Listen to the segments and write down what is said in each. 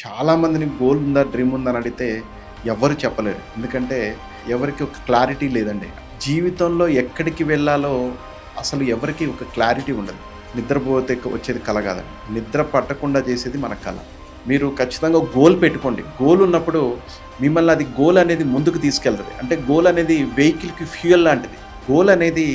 చాలా మందిని గోల్ ఉందా, డ్రీమ్ ఉందా అని అడిగితే ఎవ్వరు చెప్పలేరు. ఎందుకంటే ఎవరికి ఒక క్లారిటీ లేదండి. జీవితంలో ఎక్కడికి వెళ్ళాలో అసలు ఎవరికి ఒక క్లారిటీ ఉండదు. నిద్రపోతే వచ్చేది కల కాదండి, నిద్ర పట్టకుండా చేసేది మన కళ. మీరు ఖచ్చితంగా గోల్ పెట్టుకోండి. గోల్ ఉన్నప్పుడు మిమ్మల్ని అది గోల్ అనేది ముందుకు తీసుకెళ్తుంది. అంటే గోల్ అనేది వెహికల్కి ఫ్యూయల్ లాంటిది. గోల్ అనేది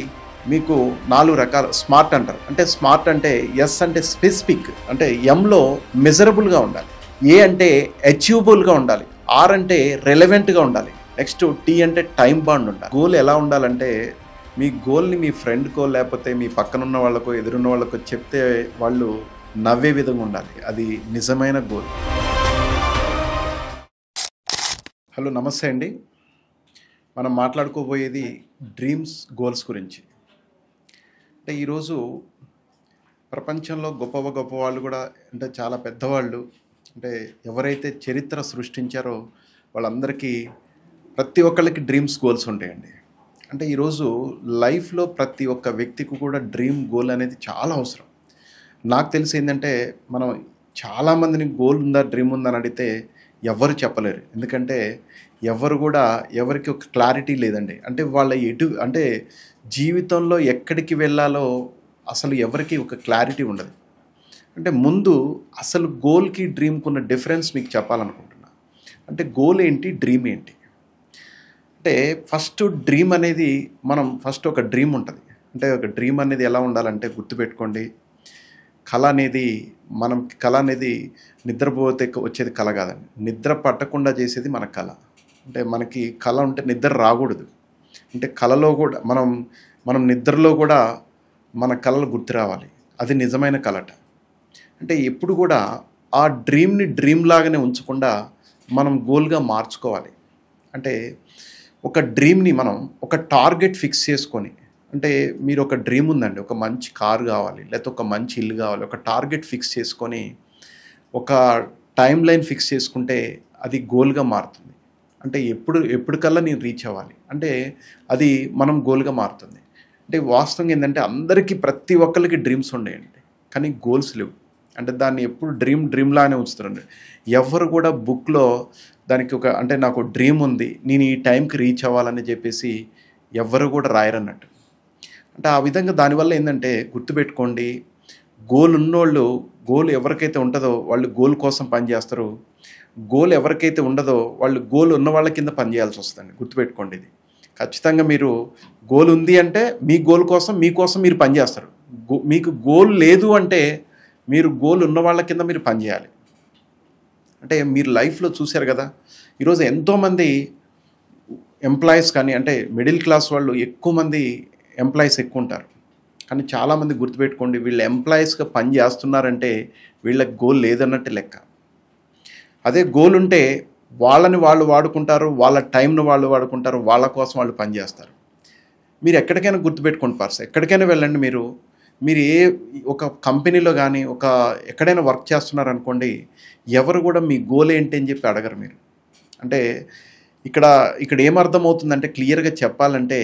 మీకు 4 రకాల స్మార్ట్ అంటారు. అంటే స్మార్ట్ అంటే ఎస్ అంటే స్పెసిఫిక్, అంటే ఎంలో మెజరబుల్గా ఉండాలి, ఏ అంటే అచీవబుల్గా ఉండాలి, ఆర్ అంటే రెలవెంట్గా ఉండాలి, నెక్స్ట్ టీ అంటే టైం బాండ్ ఉండాలి. గోల్ ఎలా ఉండాలంటే మీ గోల్ని మీ ఫ్రెండ్కో లేకపోతే మీ పక్కనున్న వాళ్ళకో ఎదురున్న వాళ్ళకో చెప్తే వాళ్ళు నవ్వే విధంగా ఉండాలి. అది నిజమైన గోల్. హలో, నమస్తే అండి. మనం మాట్లాడుకోబోయేది డ్రీమ్స్, గోల్స్ గురించి. అంటే ఈరోజు ప్రపంచంలో గొప్ప వాళ్ళు కూడా, అంటే చాలా పెద్దవాళ్ళు, అంటే ఎవరైతే చరిత్ర సృష్టించారో వాళ్ళందరికీ ప్రతి ఒక్కళ్ళకి డ్రీమ్స్, గోల్స్ ఉంటాయండి. అంటే ఈరోజు లైఫ్లో ప్రతి ఒక్క వ్యక్తికి కూడా డ్రీమ్, గోల్ అనేది చాలా అవసరం. నాకు తెలిసి ఏంటంటే మనం చాలామందిని గోల్ ఉందా, డ్రీమ్ ఉందా అని అడిగితే ఎవ్వరు చెప్పలేరు. ఎందుకంటే ఎవరు కూడా ఎవరికి ఒక క్లారిటీ లేదండి. అంటే వాళ్ళ అంటే జీవితంలో ఎక్కడికి వెళ్ళాలో అసలు ఎవరికి ఒక క్లారిటీ ఉండదు. అంటే ముందు అసలు గోల్కి, డ్రీమ్కి ఉన్న డిఫరెన్స్ మీకు చెప్పాలనుకుంటున్నా. అంటే గోల్ ఏంటి, డ్రీమ్ ఏంటి? అంటే ఫస్ట్ డ్రీమ్ అనేది, ఫస్ట్ ఒక డ్రీమ్ ఉంటుంది. అంటే ఒక డ్రీమ్ అనేది ఎలా ఉండాలంటే గుర్తుపెట్టుకోండి, కళ అనేది నిద్రపోతే వచ్చేది కళ కాదండి, నిద్ర పట్టకుండా చేసేది మన కళ. అంటే మనకి కళ ఉంటే నిద్ర రాకూడదు. అంటే కళలో కూడా మనం నిద్రలో కూడా మన కళలు గుర్తు రావాలి. అది నిజమైన కళట. అంటే ఎప్పుడు కూడా ఆ డ్రీమ్ని డ్రీమ్ లాగానే ఉంచకుండా మనం గోల్గా మార్చుకోవాలి. అంటే ఒక డ్రీమ్ని మనం ఒక టార్గెట్ ఫిక్స్ చేసుకొని, అంటే మీరు ఒక డ్రీమ్ ఉందండి, ఒక మంచి కారు కావాలి, లేకపోతే ఒక మంచి ఇల్లు కావాలి, ఒక టార్గెట్ ఫిక్స్ చేసుకొని ఒక టైం లైన్ ఫిక్స్ చేసుకుంటే అది గోల్గా మారుతుంది. అంటే ఎప్పటికల్లా నేను రీచ్ అవ్వాలి అంటే అది మనం గోల్గా మారుతుంది. అంటే వాస్తవంగా ఏంటంటే అందరికీ, ప్రతి ఒక్కరికి డ్రీమ్స్ ఉండేయండి, కానీ గోల్స్ లేవు. అంటే దాన్ని ఎప్పుడు డ్రీమ్లానే ఉంచుతారండి. ఎవరు కూడా బుక్లో దానికి అంటే నాకు డ్రీమ్ ఉంది, నేను ఈ టైంకి రీచ్ అవ్వాలని చెప్పేసి ఎవరు కూడా రాయరన్నట్టు. అంటే ఆ విధంగా దానివల్ల ఏంటంటే గుర్తుపెట్టుకోండి, గోల్ ఉన్నోళ్ళు, గోల్ ఎవరికైతే ఉంటుందో వాళ్ళు గోల్ కోసం పనిచేస్తారు. గోల్ ఎవరికైతే ఉండదో వాళ్ళు గోల్ ఉన్న వాళ్ళ కింద పనిచేయాల్సి వస్తుంది. గుర్తుపెట్టుకోండి, ఇది ఖచ్చితంగా. మీరు గోల్ ఉంది అంటే మీ గోల్ కోసం, మీకోసం మీరు పనిచేస్తారు. మీకు గోల్ లేదు అంటే మీరు గోల్ ఉన్న వాళ్ళ కింద మీరు పనిచేయాలి. అంటే మీరు లైఫ్లో చూశారు కదా, ఈరోజు ఎంతోమంది ఎంప్లాయీస్ కానీ, అంటే మిడిల్ క్లాస్ వాళ్ళు ఎక్కువ మంది ఎంప్లాయీస్ ఎక్కువ ఉంటారు. కానీ చాలామంది గుర్తుపెట్టుకోండి, వీళ్ళు ఎంప్లాయీస్గా పని చేస్తున్నారంటే వీళ్ళకి గోల్ లేదన్నట్టు లెక్క. అదే గోల్ ఉంటే వాళ్ళని వాళ్ళు వాడుకుంటారు, వాళ్ళ టైంను వాళ్ళు వాడుకుంటారు, వాళ్ళ కోసం వాళ్ళు పనిచేస్తారు. మీరు ఎక్కడికైనా గుర్తుపెట్టుకోండి పర్స్, ఎక్కడికైనా వెళ్ళండి. మీరు ఒక కంపెనీలో కానీ ఎక్కడైనా వర్క్ చేస్తున్నారనుకోండి, ఎవరు కూడా మీ గోల్ ఏంటి అని చెప్పి అడగరు మీరు. అంటే ఇక్కడ ఏమర్థమవుతుందంటే, క్లియర్గా చెప్పాలంటే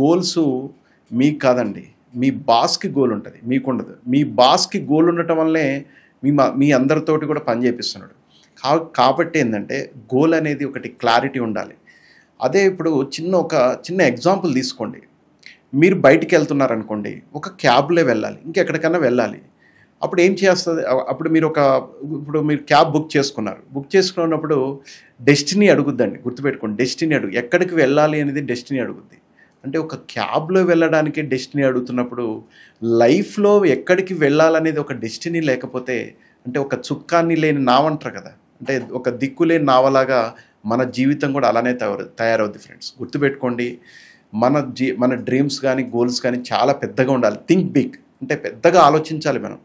గోల్స్ మీకు కాదండి, మీ బాస్కి గోల్ ఉంటుంది, మీకు ఉండదు. మీ బాస్కి గోల్ ఉండటం వల్లే మీ అందరితోటి కూడా పని చేపిస్తున్నాడు. కాబట్టి ఏంటంటే గోల్ అనేది ఒకటి క్లారిటీ ఉండాలి. అదే ఇప్పుడు ఒక చిన్న ఎగ్జాంపుల్ తీసుకోండి. మీరు బయటికి వెళ్తున్నారనుకోండి, ఒక క్యాబ్లో వెళ్ళాలి, ఇంకెక్కడికైనా వెళ్ళాలి. అప్పుడు ఏం చేస్తుంది, అప్పుడు ఇప్పుడు మీరు క్యాబ్ బుక్ చేసుకున్నప్పుడు డెస్టినీ అడుగుద్దండి. గుర్తుపెట్టుకోండి, డెస్టినీ ఎక్కడికి వెళ్ళాలి అనేది డెస్టినీ అడుగుద్ది. అంటే ఒక క్యాబ్లో వెళ్ళడానికి డెస్టినీ అడుగుతున్నప్పుడు లైఫ్లో ఎక్కడికి వెళ్ళాలనేది ఒక డెస్టినీ లేకపోతే, అంటే ఒక చుక్కాన్ని లేని నావంటారు కదా, అంటే ఒక దిక్కు లేని నావలాగా మన జీవితం కూడా అలానే తయారవుద్ది ఫ్రెండ్స్. గుర్తుపెట్టుకోండి, మన డ్రీమ్స్ కానీ, గోల్స్ కానీ చాలా పెద్దగా ఉండాలి. థింక్ బిగ్, అంటే పెద్దగా ఆలోచించాలి. మనం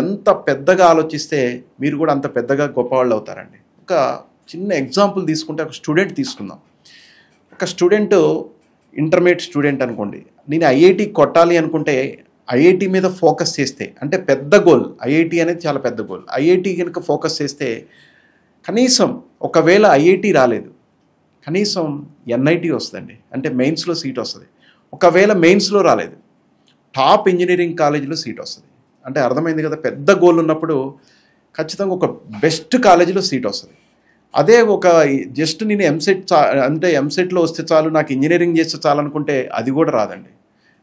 ఎంత పెద్దగా ఆలోచిస్తే మీరు కూడా అంత పెద్దగా గొప్పవాళ్ళు అవుతారండి. ఒక చిన్న ఎగ్జాంపుల్ తీసుకుంటే, ఒక స్టూడెంట్ తీసుకుందాం. ఒక స్టూడెంట్, ఇంటర్మీడియట్ స్టూడెంట్ అనుకోండి, నేను ఐఐటి కొట్టాలి అనుకుంటే ఐఐటి మీద ఫోకస్ చేస్తే, అంటే పెద్ద గోల్, ఐఐటి అనేది చాలా పెద్ద గోల్. ఐఐటి కనుక ఫోకస్ చేస్తే కనీసం, ఒకవేళ ఐఐటి రాలేదు, కనీసం ఎన్ఐటి వస్తుందండి, అంటే మెయిన్స్లో సీట్ వస్తుంది. ఒకవేళ మెయిన్స్లో రాలేదు, టాప్ ఇంజనీరింగ్ కాలేజీలో సీట్ వస్తుంది. అంటే అర్థమైంది కదా, పెద్ద గోల్ ఉన్నప్పుడు ఖచ్చితంగా ఒక బెస్ట్ కాలేజీలో సీట్ వస్తుంది. అదే ఒక జస్ట్ నేను అంటే ఎంసెట్లో వస్తే చాలు, నాకు ఇంజనీరింగ్ చేస్తే చాలు అనుకుంటే అది కూడా రాదండి.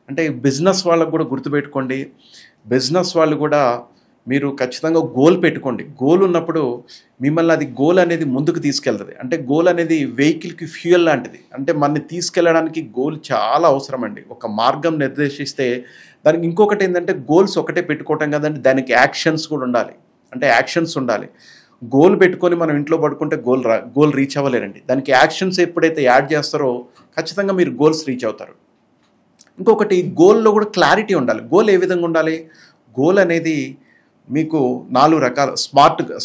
అంటే బిజినెస్ వాళ్ళకు కూడా గుర్తుపెట్టుకోండి, బిజినెస్ వాళ్ళు కూడా మీరు ఖచ్చితంగా గోల్ పెట్టుకోండి. గోల్ ఉన్నప్పుడు మిమ్మల్ని అది గోల్ అనేది ముందుకు తీసుకెళ్తుంది. అంటే గోల్ అనేది వెహికల్కి ఫ్యూయల్ లాంటిది. అంటే మనని తీసుకెళ్ళడానికి గోల్ చాలా అవసరం అండి. ఒక మార్గం నిర్దేశిస్తే దానికి ఇంకొకటి ఏంటంటే గోల్స్ ఒకటే పెట్టుకోవటం కదండి, దానికి యాక్షన్స్ కూడా ఉండాలి. అంటే యాక్షన్స్ ఉండాలి. గోల్ పెట్టుకొని మనం ఇంట్లో పడుకుంటే గోల్ రీచ్ అవ్వలేరండి. దానికి యాక్షన్స్ ఎప్పుడైతే యాడ్ చేస్తారో ఖచ్చితంగా మీరు గోల్స్ రీచ్ అవుతారు. ఇంకొకటి గోల్లో కూడా క్లారిటీ ఉండాలి. గోల్ ఏ విధంగా ఉండాలి? గోల్ అనేది మీకు 4 రకాల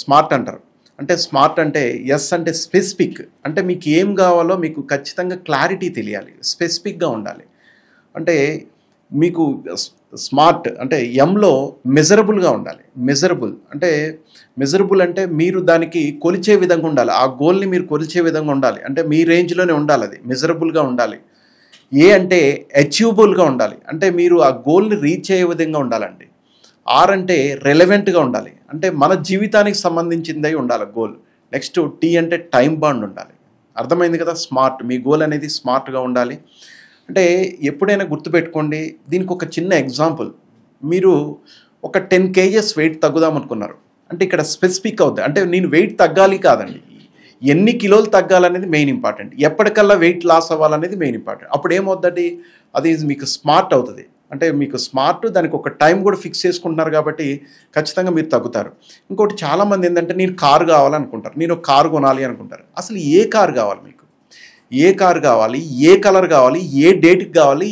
స్మార్ట్ అంటారు. అంటే స్మార్ట్ అంటే ఎస్ అంటే స్పెసిఫిక్. అంటే మీకు ఏం కావాలో మీకు ఖచ్చితంగా క్లారిటీ తెలియాలి, స్పెసిఫిక్గా ఉండాలి. అంటే మీకు స్మార్ట్ అంటే ఎంలో మెజరబుల్గా ఉండాలి. మెజరబుల్ అంటే మీరు దానికి కొలిచే విధంగా ఉండాలి. ఆ గోల్ని మీరు కొలిచే విధంగా ఉండాలి. అంటే మీ రేంజ్లోనే ఉండాలి, అది మెజరబుల్గా ఉండాలి. ఏ అంటే అచీవబుల్గా ఉండాలి. అంటే మీరు ఆ గోల్ని రీచ్ అయ్యే విధంగా ఉండాలండి. ఆర్ అంటే రెలవెంట్గా ఉండాలి. అంటే మన జీవితానికి సంబంధించిందై ఉండాలి గోల్. నెక్స్ట్ టీ అంటే టైం బాండ్ ఉండాలి. అర్థమైంది కదా? స్మార్ట్, మీ గోల్ అనేది స్మార్ట్గా ఉండాలి. అంటే ఎప్పుడైనా గుర్తుపెట్టుకోండి, దీనికి ఒక చిన్న ఎగ్జాంపుల్. మీరు ఒక 10 kgs వెయిట్ తగ్గుదాం అనుకున్నారు అంటే ఇక్కడ స్పెసిఫిక్ అవుతుంది. అంటే నేను వెయిట్ తగ్గాలి కాదండి, ఎన్ని కిలోలు తగ్గాలనేది మెయిన్ ఇంపార్టెంట్. ఎప్పటికల్లా వెయిట్ లాస్ అవ్వాలనేది మెయిన్ ఇంపార్టెంట్. అప్పుడు ఏమవుతుంది, అది మీకు స్మార్ట్ అవుతుంది. అంటే మీకు స్మార్ట్, దానికి ఒక టైం కూడా ఫిక్స్ చేసుకుంటున్నారు కాబట్టి ఖచ్చితంగా మీరు తగ్గుతారు. ఇంకోటి చాలామంది ఏంటంటే నేను కారు కావాలనుకుంటారు, నేను ఒక కారు కొనాలి అనుకుంటారు. అసలు ఏ కారు కావాలి మీకు? ఏ కారు కావాలి, ఏ కలర్ కావాలి, ఏ డేట్కి కావాలి,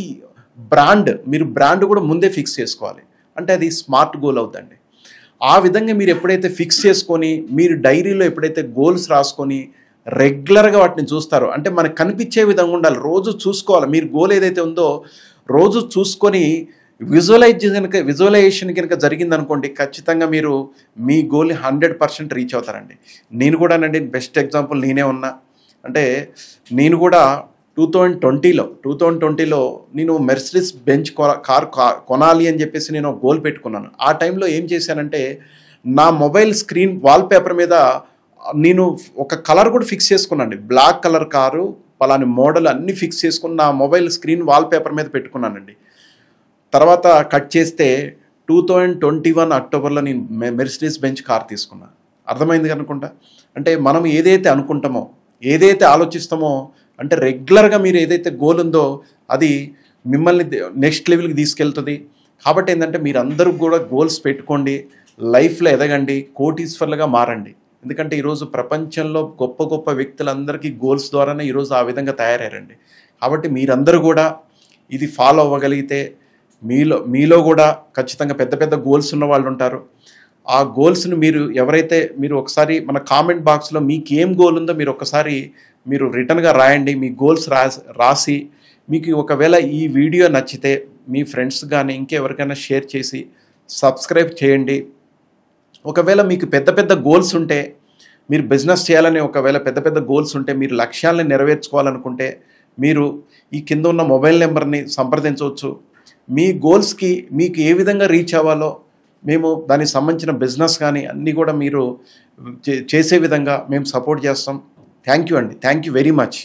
మీరు బ్రాండ్ కూడా ముందే ఫిక్స్ చేసుకోవాలి. అంటే అది స్మార్ట్ గోల్ అవుతుందండి. ఆ విధంగా మీరు ఎప్పుడైతే ఫిక్స్ చేసుకొని మీరు డైరీలో ఎప్పుడైతే గోల్స్ రాసుకొని రెగ్యులర్గా వాటిని చూస్తారో, అంటే మనకు కనిపించే విధంగా ఉండాలి. రోజు చూసుకోవాలి. మీరు గోల్ ఏదైతే ఉందో రోజు చూసుకొని విజువలైజేషన్ కనుక జరిగిందనుకోండి, ఖచ్చితంగా మీరు మీ గోల్ని 100% రీచ్ అవుతారండి. నేను కూడానండి బెస్ట్ ఎగ్జాంపుల్ నేనే ఉన్నా. అంటే నేను కూడా 2020లో నేను మెర్సిడీస్ బెంచ్ కార్ కొనాలి అని చెప్పేసి నేను గోల్ పెట్టుకున్నాను. ఆ టైంలో ఏం చేశానంటే నా మొబైల్ స్క్రీన్ వాల్పేపర్ మీద నేను ఒక కలర్ కూడా ఫిక్స్ చేసుకున్నానండి. బ్లాక్ కలర్ కారు పలాని మోడల్ అన్నీ ఫిక్స్ చేసుకుని నా మొబైల్ స్క్రీన్ వాల్పేపర్ మీద పెట్టుకున్నానండి. తర్వాత కట్ చేస్తే 2021 అక్టోబర్లో నేను మెర్సిడీస్ బెంచ్ కార్ తీసుకున్నాను. అర్థమైంది అనుకుంటా. అంటే మనం ఏదైతే అనుకుంటామో, ఏదైతే ఆలోచిస్తామో, అంటే రెగ్యులర్గా మీరు ఏదైతే గోల్ ఉందో అది మిమ్మల్ని నెక్స్ట్ లెవెల్కి తీసుకెళ్తుంది. కాబట్టి ఏంటంటే మీరు అందరూ కూడా గోల్స్ పెట్టుకోండి, లైఫ్లో ఎదగండి, కోటీశ్వర్లుగా మారండి. ఎందుకంటే ఈరోజు ప్రపంచంలో గొప్ప గొప్ప వ్యక్తులందరికీ గోల్స్ ద్వారానే ఈరోజు ఆ విధంగా తయారయ్యారండి. కాబట్టి మీరందరూ కూడా ఇది ఫాలో అవ్వగలిగితే మీలో కూడా ఖచ్చితంగా పెద్ద పెద్ద గోల్స్ ఉన్న వాళ్ళు ఉంటారు. ఆ గోల్స్ని మీరు ఒకసారి మన కామెంట్ బాక్స్లో మీకు ఏం గోల్ ఉందో మీరు రిటర్న్గా రాయండి. మీ గోల్స్ రాసి మీకు ఒకవేళ ఈ వీడియో నచ్చితే మీ ఫ్రెండ్స్ కానీ ఇంకెవరికైనా షేర్ చేసి సబ్స్క్రైబ్ చేయండి. ఒకవేళ మీకు పెద్ద పెద్ద గోల్స్ ఉంటే, మీరు బిజినెస్ చేయాలని ఒకవేళ పెద్ద పెద్ద గోల్స్ ఉంటే, మీరు లక్ష్యాలను నెరవేర్చుకోవాలనుకుంటే మీరు ఈ కింద ఉన్న మొబైల్ నెంబర్ని సంప్రదించవచ్చు. మీ గోల్స్కి మీకు ఏ విధంగా రీచ్ అవ్వాలో మేము దానికి సంబంధించిన బిజినెస్ కానీ అన్నీ కూడా మీరు చేసే విధంగా మేము సపోర్ట్ చేస్తాం. థ్యాంక్ యూ అండి. Thank you very much.